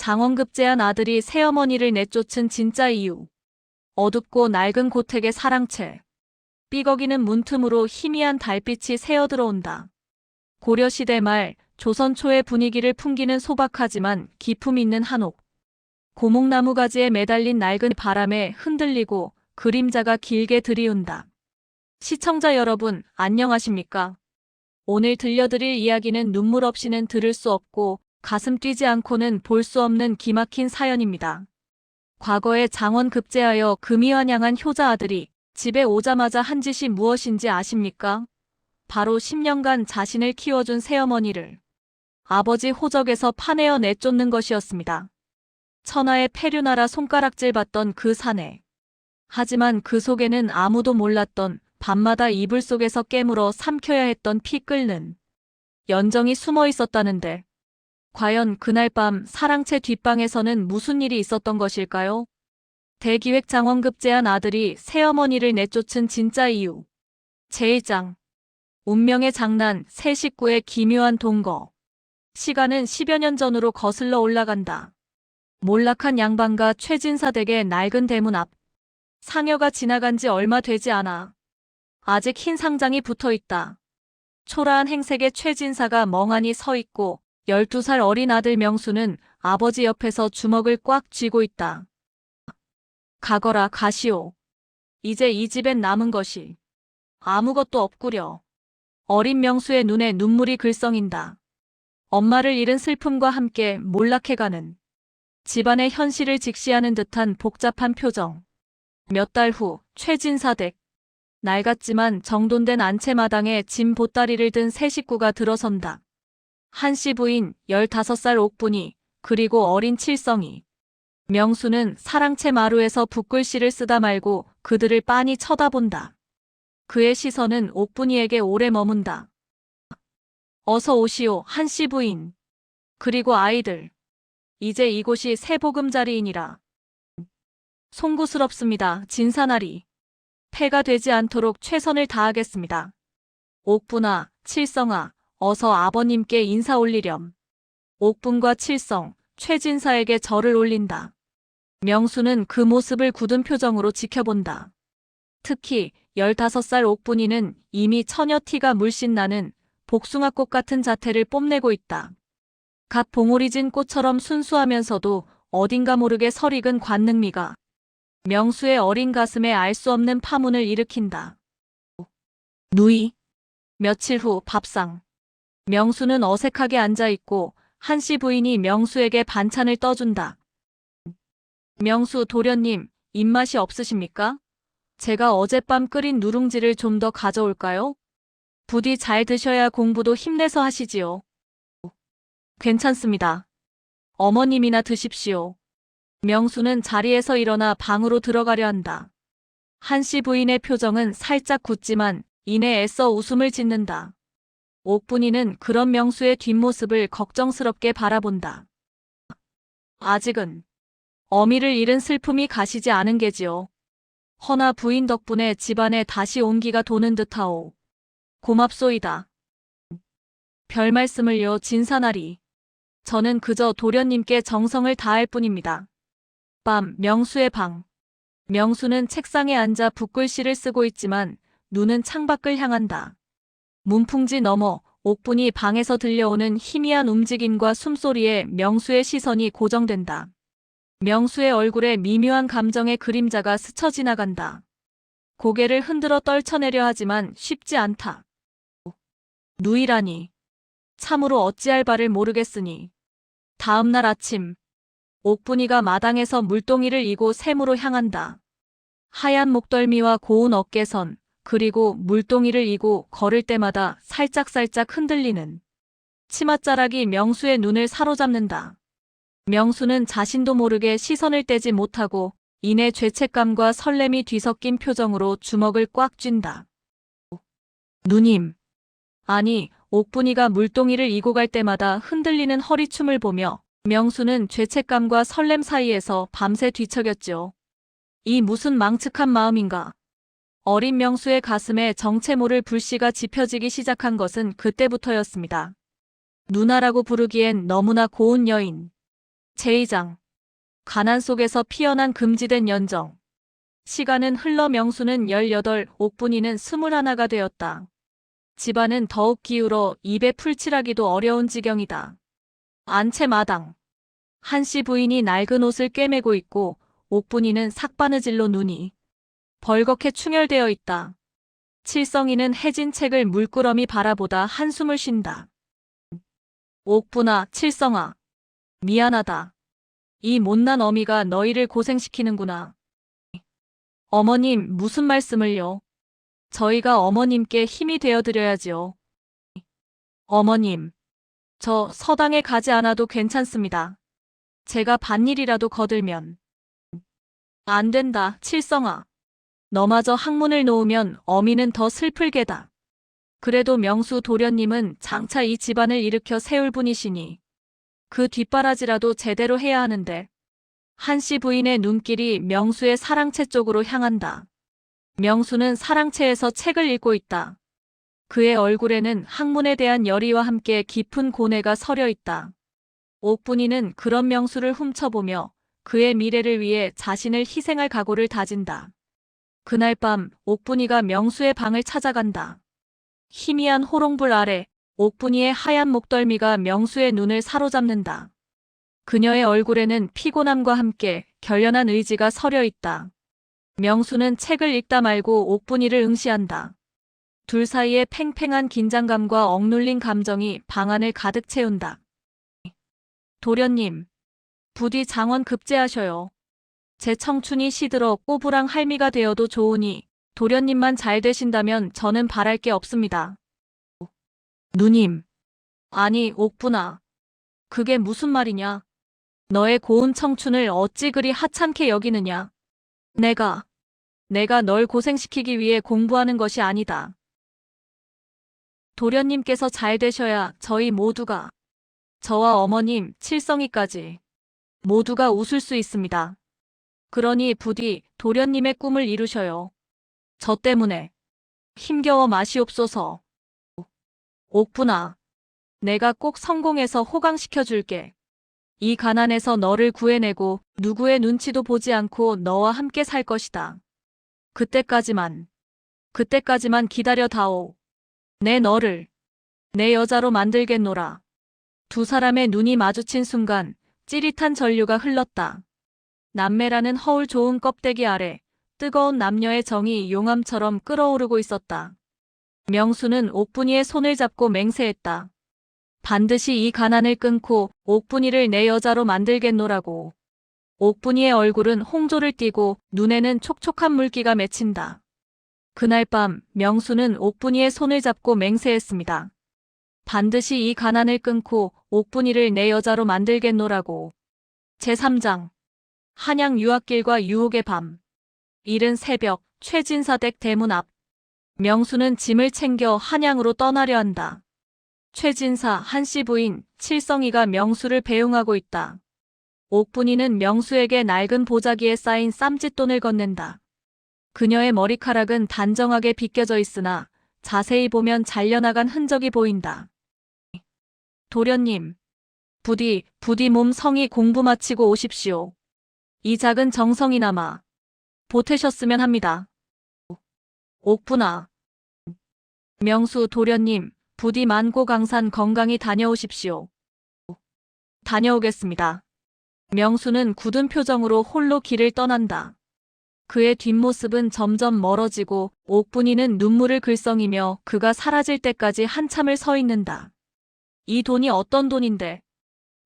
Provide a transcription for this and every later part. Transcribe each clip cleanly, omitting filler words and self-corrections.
장원급제한 아들이 새어머니를 내쫓은 진짜 이유. 어둡고 낡은 고택의 사랑채. 삐걱이는 문틈으로 희미한 달빛이 새어들어온다. 고려시대 말 조선 초의 분위기를 풍기는 소박하지만 기품 있는 한옥. 고목나무 가지에 매달린 낡은 바람에 흔들리고 그림자가 길게 들이운다. 시청자 여러분, 안녕하십니까? 오늘 들려드릴 이야기는 눈물 없이는 들을 수 없고 가슴 뛰지 않고는 볼 수 없는 기막힌 사연입니다. 과거에 장원 급제하여 금이환양한 효자 아들이 집에 오자마자 한 짓이 무엇인지 아십니까? 바로 10년간 자신을 키워준 새어머니를 아버지 호적에서 파내어 내쫓는 것이었습니다. 천하의 폐륜하라 손가락질 받던 그 사내. 하지만 그 속에는 아무도 몰랐던 밤마다 이불 속에서 깨물어 삼켜야 했던 피 끓는 연정이 숨어 있었다는데 과연 그날 밤 사랑채 뒷방에서는 무슨 일이 있었던 것일까요? 대기획 장원급제한 아들이 새어머니를 내쫓은 진짜 이유. 제1장. 운명의 장난, 새 식구의 기묘한 동거. 시간은 10여 년 전으로 거슬러 올라간다. 몰락한 양반과 최진사 댁의 낡은 대문 앞. 상여가 지나간 지 얼마 되지 않아. 아직 흰 상장이 붙어 있다. 초라한 행색의 최진사가 멍하니 서 있고 12살 어린 아들 명수는 아버지 옆에서 주먹을 꽉 쥐고 있다. 가거라 가시오. 이제 이 집엔 남은 것이 아무것도 없구려. 어린 명수의 눈에 눈물이 글썽인다. 엄마를 잃은 슬픔과 함께 몰락해가는 집안의 현실을 직시하는 듯한 복잡한 표정. 몇 달 후 최진사 댁. 낡았지만 정돈된 안채마당에 짐 보따리를 든 새 식구가 들어선다. 한씨 부인 15살 옥분이 그리고 어린 칠성이. 명수는 사랑채 마루에서 붓글씨를 쓰다 말고 그들을 빤히 쳐다본다. 그의 시선은 옥분이에게 오래 머문다. 어서 오시오 한씨 부인. 그리고 아이들. 이제 이곳이 새 보금자리이니라. 송구스럽습니다 진사나리. 폐가 되지 않도록 최선을 다하겠습니다. 옥분아, 칠성아, 어서 아버님께 인사 올리렴. 옥분과 칠성, 최진사에게 절을 올린다. 명수는 그 모습을 굳은 표정으로 지켜본다. 특히 15살 옥분이는 이미 처녀 티가 물씬 나는 복숭아꽃 같은 자태를 뽐내고 있다. 갓 봉오리 진 꽃처럼 순수하면서도 어딘가 모르게 설익은 관능미가 명수의 어린 가슴에 알 수 없는 파문을 일으킨다. 누이. 며칠 후 밥상. 명수는 어색하게 앉아있고 한씨 부인이 명수에게 반찬을 떠준다. 명수 도련님, 입맛이 없으십니까? 제가 어젯밤 끓인 누룽지를 좀 더 가져올까요? 부디 잘 드셔야 공부도 힘내서 하시지요. 괜찮습니다. 어머님이나 드십시오. 명수는 자리에서 일어나 방으로 들어가려 한다. 한씨 부인의 표정은 살짝 굳지만 이내 애써 웃음을 짓는다. 옥분이는 그런 명수의 뒷모습을 걱정스럽게 바라본다. 아직은 어미를 잃은 슬픔이 가시지 않은 게지요. 허나 부인 덕분에 집안에 다시 온기가 도는 듯하오. 고맙소이다. 별 말씀을요 진사나리. 저는 그저 도련님께 정성을 다할 뿐입니다. 밤 명수의 방. 명수는 책상에 앉아 붓글씨를 쓰고 있지만 눈은 창밖을 향한다. 문풍지 너머 옥분이 방에서 들려오는 희미한 움직임과 숨소리에 명수의 시선이 고정된다. 명수의 얼굴에 미묘한 감정의 그림자가 스쳐 지나간다. 고개를 흔들어 떨쳐내려 하지만 쉽지 않다. 누이라니. 참으로 어찌할 바를 모르겠으니. 다음 날 아침. 옥분이가 마당에서 물동이를 이고 샘으로 향한다. 하얀 목덜미와 고운 어깨선, 그리고 물동이를 이고 걸을 때마다 살짝살짝 흔들리는 치맛자락이 명수의 눈을 사로잡는다. 명수는 자신도 모르게 시선을 떼지 못하고 이내 죄책감과 설렘이 뒤섞인 표정으로 주먹을 꽉 쥔다. 누님. 아니, 옥분이가 물동이를 이고 갈 때마다 흔들리는 허리춤을 보며 명수는 죄책감과 설렘 사이에서 밤새 뒤척였죠. 이 무슨 망측한 마음인가. 어린 명수의 가슴에 정체 모를 불씨가 지펴지기 시작한 것은 그때부터였습니다. 누나라고 부르기엔 너무나 고운 여인. 제2장. 가난 속에서 피어난 금지된 연정. 시간은 흘러 명수는 18, 옥분이는 21가 되었다. 집안은 더욱 기울어 입에 풀칠하기도 어려운 지경이다. 안채 마당. 한씨 부인이 낡은 옷을 꿰매고 있고 옥분이는 삭바느질로 눈이 벌겋게 충혈되어 있다. 칠성이는 해진 책을 물끄러미 바라보다 한숨을 쉰다. 옥분아, 칠성아. 미안하다. 이 못난 어미가 너희를 고생시키는구나. 어머님, 무슨 말씀을요? 저희가 어머님께 힘이 되어드려야지요. 어머님, 저 서당에 가지 않아도 괜찮습니다. 제가 밭일이라도 거들면. 안 된다, 칠성아. 너마저 학문을 놓으면 어미는 더 슬플 게다. 그래도 명수 도련님은 장차 이 집안을 일으켜 세울 분이시니 그 뒷바라지라도 제대로 해야 하는데. 한씨 부인의 눈길이 명수의 사랑채 쪽으로 향한다. 명수는 사랑채에서 책을 읽고 있다. 그의 얼굴에는 학문에 대한 열의와 함께 깊은 고뇌가 서려 있다. 옥분이는 그런 명수를 훔쳐보며 그의 미래를 위해 자신을 희생할 각오를 다진다. 그날 밤 옥분이가 명수의 방을 찾아간다. 희미한 호롱불 아래 옥분이의 하얀 목덜미가 명수의 눈을 사로잡는다. 그녀의 얼굴에는 피곤함과 함께 결연한 의지가 서려 있다. 명수는 책을 읽다 말고 옥분이를 응시한다. 둘 사이의 팽팽한 긴장감과 억눌린 감정이 방 안을 가득 채운다. 도련님, 부디 장원 급제하셔요. 제 청춘이 시들어 꼬부랑 할미가 되어도 좋으니 도련님만 잘 되신다면 저는 바랄 게 없습니다. 누님. 아니, 옥분아. 그게 무슨 말이냐? 너의 고운 청춘을 어찌 그리 하찮게 여기느냐? 내가 널 고생시키기 위해 공부하는 것이 아니다. 도련님께서 잘 되셔야 저희 모두가, 저와 어머님, 칠성이까지 모두가 웃을 수 있습니다. 그러니 부디 도련님의 꿈을 이루셔요. 저 때문에 힘겨워 마시옵소서. 옥분아, 내가 꼭 성공해서 호강시켜 줄게. 이 가난에서 너를 구해내고 누구의 눈치도 보지 않고 너와 함께 살 것이다. 그때까지만 기다려 다오. 너를 내 여자로 만들겠노라. 두 사람의 눈이 마주친 순간 찌릿한 전류가 흘렀다. 남매라는 허울 좋은 껍데기 아래 뜨거운 남녀의 정이 용암처럼 끓어오르고 있었다. 명수는 옥분이의 손을 잡고 맹세했다. 반드시 이 가난을 끊고 옥분이를 내 여자로 만들겠노라고. 옥분이의 얼굴은 홍조를 띠고 눈에는 촉촉한 물기가 맺힌다. 그날 밤 명수는 옥분이의 손을 잡고 맹세했습니다. 반드시 이 가난을 끊고 옥분이를 내 여자로 만들겠노라고. 제3장. 한양 유학길과 유혹의 밤. 이른 새벽 최진사댁 대문 앞. 명수는 짐을 챙겨 한양으로 떠나려 한다. 최진사 한씨 부인 칠성이가 명수를 배웅하고 있다. 옥분이는 명수에게 낡은 보자기에 쌓인 쌈짓돈을 건넨다. 그녀의 머리카락은 단정하게 빗겨져 있으나 자세히 보면 잘려나간 흔적이 보인다. 도련님, 부디 몸 성이 공부 마치고 오십시오. 이 작은 정성이나마 보태셨으면 합니다. 옥분아. 명수 도련님, 부디 만고강산 건강히 다녀오십시오. 다녀오겠습니다. 명수는 굳은 표정으로 홀로 길을 떠난다. 그의 뒷모습은 점점 멀어지고 옥분이는 눈물을 글썽이며 그가 사라질 때까지 한참을 서 있는다. 이 돈이 어떤 돈인데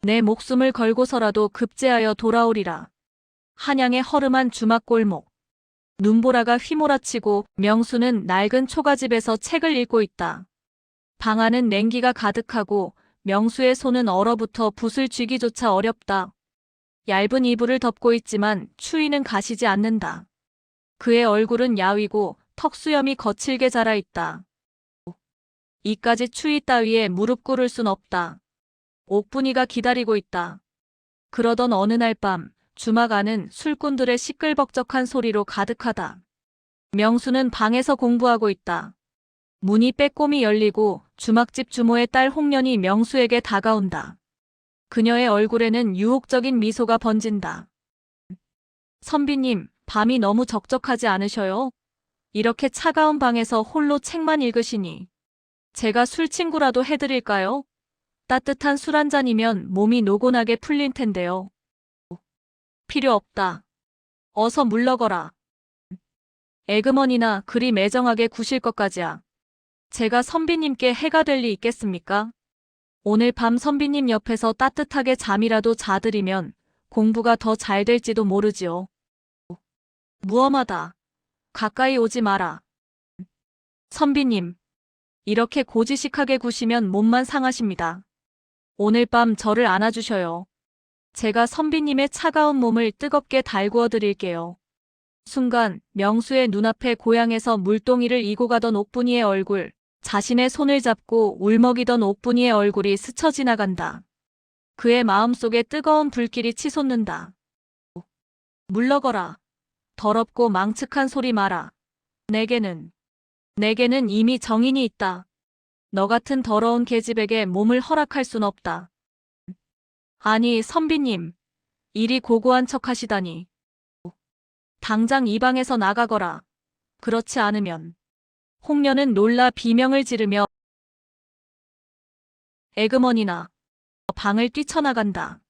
내 목숨을 걸고서라도 급제하여 돌아오리라. 한양의 허름한 주막골목. 눈보라가 휘몰아치고 명수는 낡은 초가집에서 책을 읽고 있다. 방 안은 냉기가 가득하고 명수의 손은 얼어붙어 붓을 쥐기조차 어렵다. 얇은 이불을 덮고 있지만 추위는 가시지 않는다. 그의 얼굴은 야위고 턱수염이 거칠게 자라 있다. 이까지 추위 따위에 무릎 꿇을 순 없다. 옥분이가 기다리고 있다. 그러던 어느 날 밤 주막 안은 술꾼들의 시끌벅적한 소리로 가득하다. 명수는 방에서 공부하고 있다. 문이 빼꼼히 열리고 주막집 주모의 딸 홍련이 명수에게 다가온다. 그녀의 얼굴에는 유혹적인 미소가 번진다. 선비님, 밤이 너무 적적하지 않으셔요? 이렇게 차가운 방에서 홀로 책만 읽으시니. 제가 술친구라도 해드릴까요? 따뜻한 술 한 잔이면 몸이 노곤하게 풀릴 텐데요. 필요 없다. 어서 물러거라. 에그머니나 그리 매정하게 구실 것까지야. 제가 선비님께 해가 될 리 있겠습니까? 오늘 밤 선비님 옆에서 따뜻하게 잠이라도 자드리면 공부가 더 잘 될지도 모르지요. 무엄하다. 가까이 오지 마라. 선비님, 이렇게 고지식하게 구시면 몸만 상하십니다. 오늘 밤 저를 안아주셔요. 제가 선비님의 차가운 몸을 뜨겁게 달구어 드릴게요. 순간 명수의 눈앞에 고향에서 물동이를 이고 가던 옥분이의 얼굴, 자신의 손을 잡고 울먹이던 옥분이의 얼굴이 스쳐 지나간다. 그의 마음속에 뜨거운 불길이 치솟는다. 물러거라. 더럽고 망측한 소리 마라. 내게는 이미 정인이 있다. 너 같은 더러운 계집에게 몸을 허락할 순 없다. 아니, 선비님. 이리 고고한 척 하시다니. 당장 이 방에서 나가거라. 그렇지 않으면. 홍련은 놀라 비명을 지르며 에그머니나 방을 뛰쳐나간다.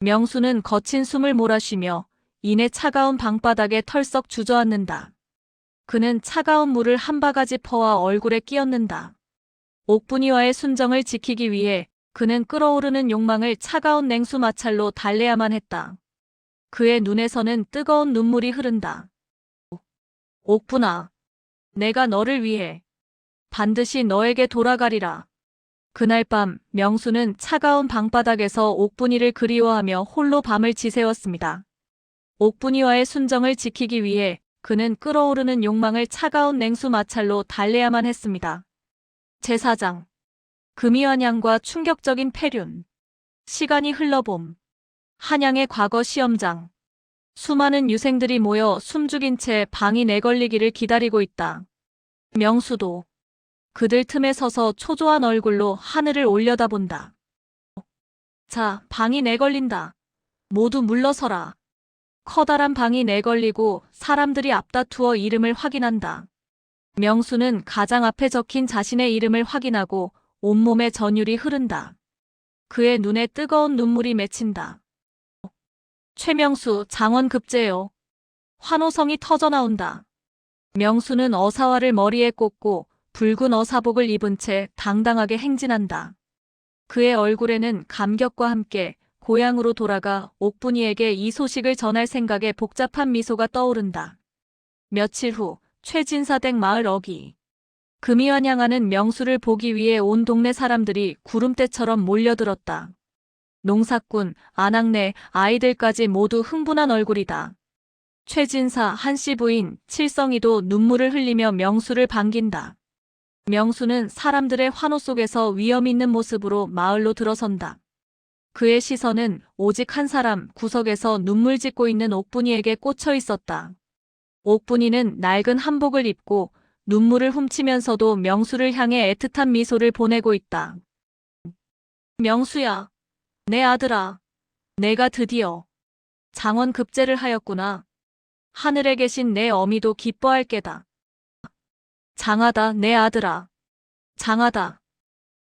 명수는 거친 숨을 몰아쉬며 이내 차가운 방바닥에 털썩 주저앉는다. 그는 차가운 물을 한 바가지 퍼와 얼굴에 끼얹는다. 옥분이와의 순정을 지키기 위해 그는 끓어오르는 욕망을 차가운 냉수 마찰로 달래야만 했다. 그의 눈에서는 뜨거운 눈물이 흐른다. 옥분아, 내가 너를 위해 반드시 너에게 돌아가리라. 그날 밤 명수는 차가운 방바닥에서 옥분이를 그리워하며 홀로 밤을 지새웠습니다. 옥분이와의 순정을 지키기 위해 그는 끓어오르는 욕망을 차가운 냉수 마찰로 달래야만 했습니다. 제4장 금이환양과 충격적인 폐륜. 시간이 흘러봄. 한양의 과거 시험장. 수많은 유생들이 모여 숨죽인 채 방이 내걸리기를 기다리고 있다. 명수도 그들 틈에 서서 초조한 얼굴로 하늘을 올려다본다. 자, 방이 내걸린다. 모두 물러서라. 커다란 방이 내걸리고 사람들이 앞다투어 이름을 확인한다. 명수는 가장 앞에 적힌 자신의 이름을 확인하고 온몸에 전율이 흐른다. 그의 눈에 뜨거운 눈물이 맺힌다. 최명수 장원 급제요. 환호성이 터져나온다. 명수는 어사화를 머리에 꽂고 붉은 어사복을 입은 채 당당하게 행진한다. 그의 얼굴에는 감격과 함께 고향으로 돌아가 옥분이에게 이 소식을 전할 생각에 복잡한 미소가 떠오른다. 며칠 후 최진사댁 마을 어기. 금이환 향하는 명수를 보기 위해 온 동네 사람들이 구름대처럼 몰려들었다. 농사꾼, 아낙네, 아이들까지 모두 흥분한 얼굴이다. 최진사 한씨 부인 칠성이도 눈물을 흘리며 명수를 반긴다. 명수는 사람들의 환호 속에서 위험 있는 모습으로 마을로 들어선다. 그의 시선은 오직 한 사람 구석에서 눈물 짓고 있는 옥분이에게 꽂혀 있었다. 옥분이는 낡은 한복을 입고 눈물을 훔치면서도 명수를 향해 애틋한 미소를 보내고 있다. 명수야, 내 아들아, 내가 드디어 장원 급제를 하였구나. 하늘에 계신 내 어미도 기뻐할 게다. 장하다, 내 아들아. 장하다.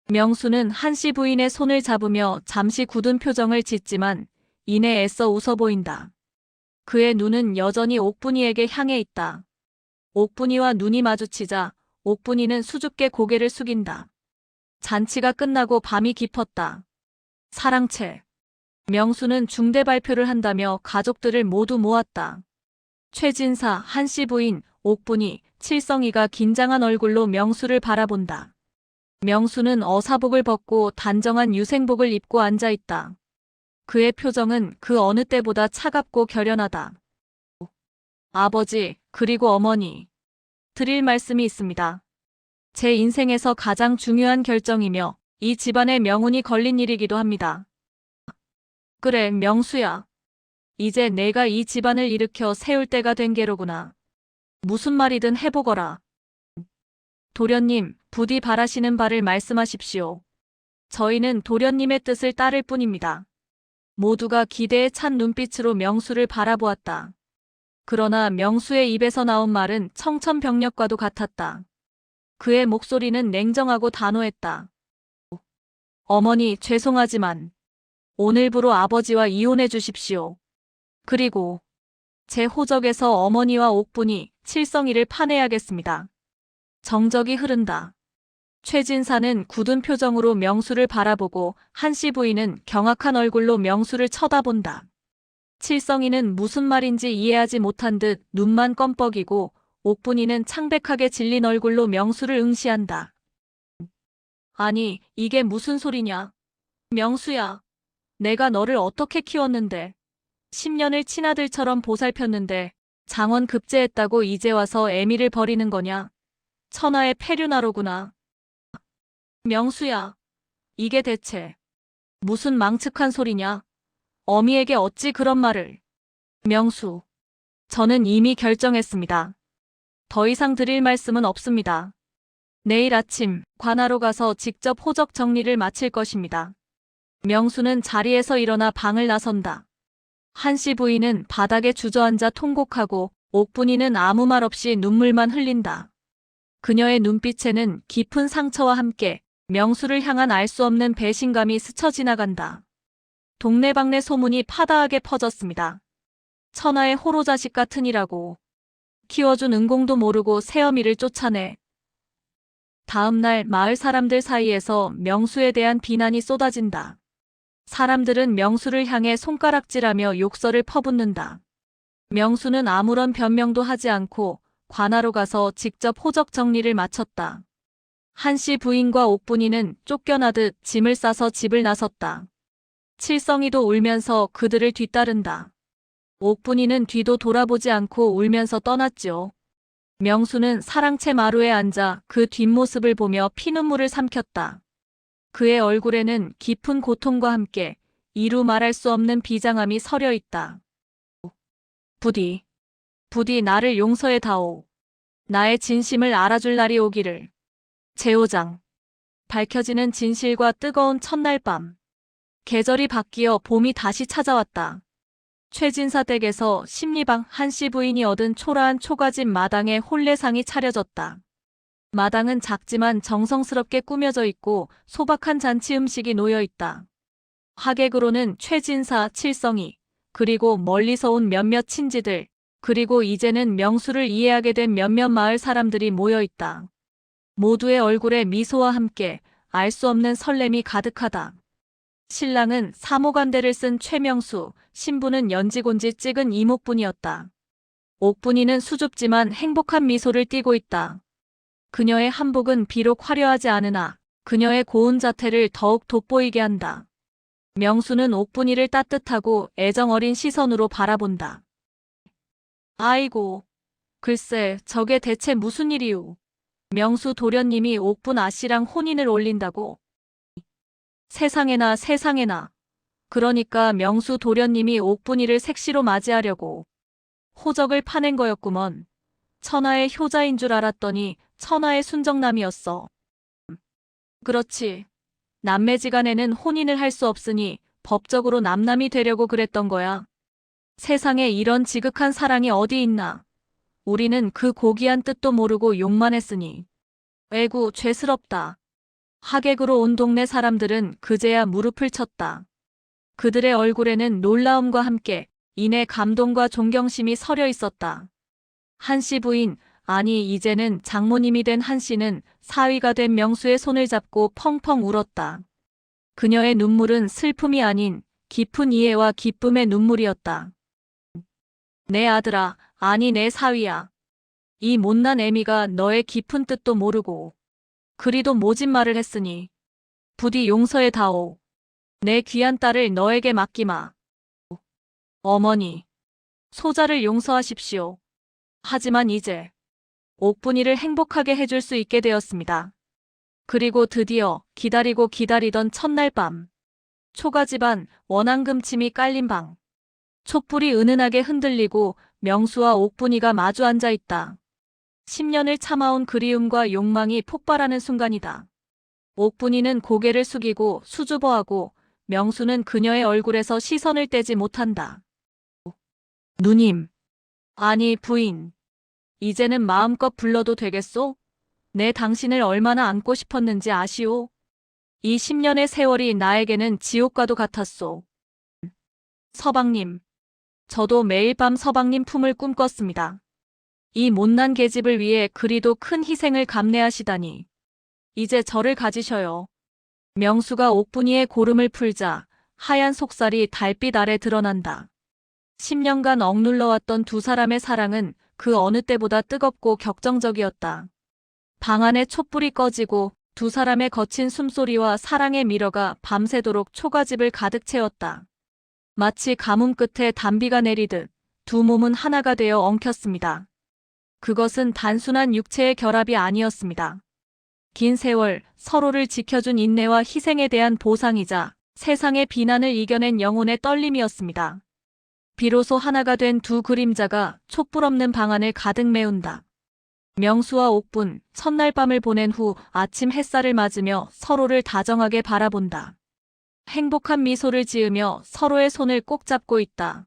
명수는 한씨 부인의 손을 잡으며 잠시 굳은 표정을 짓지만 이내 애써 웃어 보인다. 그의 눈은 여전히 옥분이에게 향해 있다. 옥분이와 눈이 마주치자 옥분이는 수줍게 고개를 숙인다. 잔치가 끝나고 밤이 깊었다. 사랑채. 명수는 중대 발표를 한다며 가족들을 모두 모았다. 최진사, 한씨 부인, 옥분이, 칠성이가 긴장한 얼굴로 명수를 바라본다. 명수는 어사복을 벗고 단정한 유생복을 입고 앉아있다. 그의 표정은 그 어느 때보다 차갑고 결연하다. 아버지, 그리고 어머니. 드릴 말씀이 있습니다. 제 인생에서 가장 중요한 결정이며 이 집안의 명운이 걸린 일이기도 합니다. 그래, 명수야. 이제 내가 이 집안을 일으켜 세울 때가 된 게로구나. 무슨 말이든 해보거라. 도련님, 부디 바라시는 바를 말씀하십시오. 저희는 도련님의 뜻을 따를 뿐입니다. 모두가 기대에 찬 눈빛으로 명수를 바라보았다. 그러나 명수의 입에서 나온 말은 청천벽력과도 같았다. 그의 목소리는 냉정하고 단호했다. 어머니, 죄송하지만 오늘부로 아버지와 이혼해 주십시오. 그리고 제 호적에서 어머니와 옥분이 칠성이를 파내야겠습니다. 정적이 흐른다. 최진사는 굳은 표정으로 명수를 바라보고 한씨 부인은 경악한 얼굴로 명수를 쳐다본다. 칠성이는 무슨 말인지 이해하지 못한 듯 눈만 껌뻑이고 옥분이는 창백하게 질린 얼굴로 명수를 응시한다. 아니, 이게 무슨 소리냐? 명수야, 내가 너를 어떻게 키웠는데 10년을 친아들처럼 보살폈는데 장원 급제했다고 이제 와서 애미를 버리는 거냐? 천하의 폐륜아로구나. 명수야, 이게 대체 무슨 망측한 소리냐? 어미에게 어찌 그런 말을. 명수, 저는 이미 결정했습니다. 더 이상 드릴 말씀은 없습니다. 내일 아침 관하로 가서 직접 호적 정리를 마칠 것입니다. 명수는 자리에서 일어나 방을 나선다. 한씨 부인은 바닥에 주저앉아 통곡하고 옥분이는 아무 말 없이 눈물만 흘린다. 그녀의 눈빛에는 깊은 상처와 함께 명수를 향한 알 수 없는 배신감이 스쳐 지나간다. 동네방네 소문이 파다하게 퍼졌습니다. 천하의 호로자식 같으니라고. 키워준 은공도 모르고 새어미를 쫓아내. 다음 날 마을 사람들 사이에서 명수에 대한 비난이 쏟아진다. 사람들은 명수를 향해 손가락질하며 욕설을 퍼붓는다. 명수는 아무런 변명도 하지 않고 관하로 가서 직접 호적 정리를 마쳤다. 한씨 부인과 옥분이는 쫓겨나듯 짐을 싸서 집을 나섰다. 칠성이도 울면서 그들을 뒤따른다. 옥분이는 뒤도 돌아보지 않고 울면서 떠났죠. 명수는 사랑채 마루에 앉아 그 뒷모습을 보며 피눈물을 삼켰다. 그의 얼굴에는 깊은 고통과 함께 이루 말할 수 없는 비장함이 서려 있다. 부디, 부디 나를 용서해 다오. 나의 진심을 알아줄 날이 오기를. 제5장. 밝혀지는 진실과 뜨거운 첫날 밤. 계절이 바뀌어 봄이 다시 찾아왔다. 최진사 댁에서 심리방 한씨 부인이 얻은 초라한 초가집 마당에 혼례상이 차려졌다. 마당은 작지만 정성스럽게 꾸며져 있고 소박한 잔치 음식이 놓여 있다. 하객으로는 최진사, 칠성이, 그리고 멀리서 온 몇몇 친지들, 그리고 이제는 명수를 이해하게 된 몇몇 마을 사람들이 모여 있다. 모두의 얼굴에 미소와 함께 알 수 없는 설렘이 가득하다. 신랑은 사모간대를 쓴 최명수, 신부는 연지곤지 찍은 이목분이었다. 옥분이는 수줍지만 행복한 미소를 띠고 있다. 그녀의 한복은 비록 화려하지 않으나 그녀의 고운 자태를 더욱 돋보이게 한다. 명수는 옥분이를 따뜻하고 애정 어린 시선으로 바라본다. 아이고, 글쎄 저게 대체 무슨 일이오. 명수 도련님이 옥분 아씨랑 혼인을 올린다고. 세상에나 세상에나. 그러니까 명수 도련님이 옥분이를 색시로 맞이하려고 호적을 파낸 거였구먼. 천하의 효자인 줄 알았더니 천하의 순정남이었어. 그렇지. 남매지간에는 혼인을 할 수 없으니 법적으로 남남이 되려고 그랬던 거야. 세상에 이런 지극한 사랑이 어디 있나. 우리는 그 고귀한 뜻도 모르고 욕만 했으니. 에구, 죄스럽다. 하객으로 온 동네 사람들은 그제야 무릎을 쳤다. 그들의 얼굴에는 놀라움과 함께 인의 감동과 존경심이 서려 있었다. 한씨 부인, 아니 이제는 장모님이 된 한씨는 사위가 된 명수의 손을 잡고 펑펑 울었다. 그녀의 눈물은 슬픔이 아닌 깊은 이해와 기쁨의 눈물이었다. 내 아들아, 아니 내 사위야. 이 못난 애미가 너의 깊은 뜻도 모르고 그리도 모진 말을 했으니 부디 용서해 다오. 내 귀한 딸을 너에게 맡기마. 어머니, 소자를 용서하십시오. 하지만 이제 옥분이를 행복하게 해줄 수 있게 되었습니다. 그리고 드디어 기다리고 기다리던 첫날 밤. 초가집안 원앙금침이 깔린 방. 촛불이 은은하게 흔들리고 명수와 옥분이가 마주 앉아 있다. 10년을 참아온 그리움과 욕망이 폭발하는 순간이다. 옥분이는 고개를 숙이고 수줍어하고 명수는 그녀의 얼굴에서 시선을 떼지 못한다. 누님. 아니, 부인. 이제는 마음껏 불러도 되겠소? 내 당신을 얼마나 안고 싶었는지 아시오? 이 10년의 세월이 나에게는 지옥과도 같았소. 서방님. 저도 매일 밤 서방님 품을 꿈꿨습니다. 이 못난 계집을 위해 그리도 큰 희생을 감내하시다니. 이제 저를 가지셔요. 명수가 옥분이의 고름을 풀자 하얀 속살이 달빛 아래 드러난다. 10년간 억눌러왔던 두 사람의 사랑은 그 어느 때보다 뜨겁고 격정적이었다. 방 안에 촛불이 꺼지고 두 사람의 거친 숨소리와 사랑의 미러가 밤새도록 초가집을 가득 채웠다. 마치 가뭄 끝에 단비가 내리듯 두 몸은 하나가 되어 엉켰습니다. 그것은 단순한 육체의 결합이 아니었습니다. 긴 세월 서로를 지켜준 인내와 희생에 대한 보상이자 세상의 비난을 이겨낸 영혼의 떨림이었습니다. 비로소 하나가 된 두 그림자가 촛불 없는 방 안을 가득 메운다. 명수와 옥분, 첫날 밤을 보낸 후 아침 햇살을 맞으며 서로를 다정하게 바라본다. 행복한 미소를 지으며 서로의 손을 꼭 잡고 있다.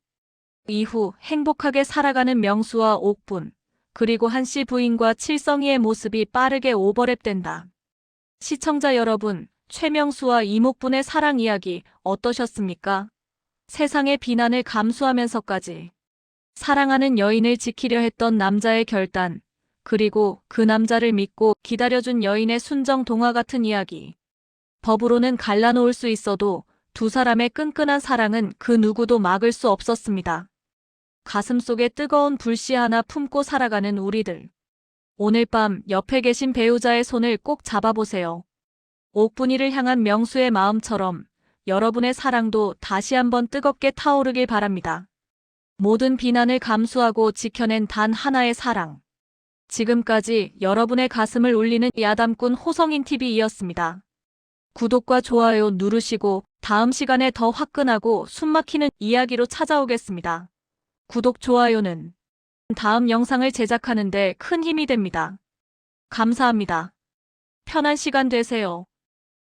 이후 행복하게 살아가는 명수와 옥분, 그리고 한씨 부인과 칠성이의 모습이 빠르게 오버랩된다. 시청자 여러분, 최명수와 이목분의 사랑 이야기 어떠셨습니까? 세상의 비난을 감수하면서까지 사랑하는 여인을 지키려 했던 남자의 결단, 그리고 그 남자를 믿고 기다려준 여인의 순정 동화 같은 이야기. 법으로는 갈라놓을 수 있어도 두 사람의 끈끈한 사랑은 그 누구도 막을 수 없었습니다. 가슴속에 뜨거운 불씨 하나 품고 살아가는 우리들. 오늘 밤 옆에 계신 배우자의 손을 꼭 잡아보세요. 옥분이를 향한 명수의 마음처럼 여러분의 사랑도 다시 한번 뜨겁게 타오르길 바랍니다. 모든 비난을 감수하고 지켜낸 단 하나의 사랑. 지금까지 여러분의 가슴을 울리는 야담꾼 호성인TV이었습니다. 구독과 좋아요 누르시고 다음 시간에 더 화끈하고 숨막히는 이야기로 찾아오겠습니다. 구독, 좋아요는 다음 영상을 제작하는 데 큰 힘이 됩니다. 감사합니다. 편한 시간 되세요.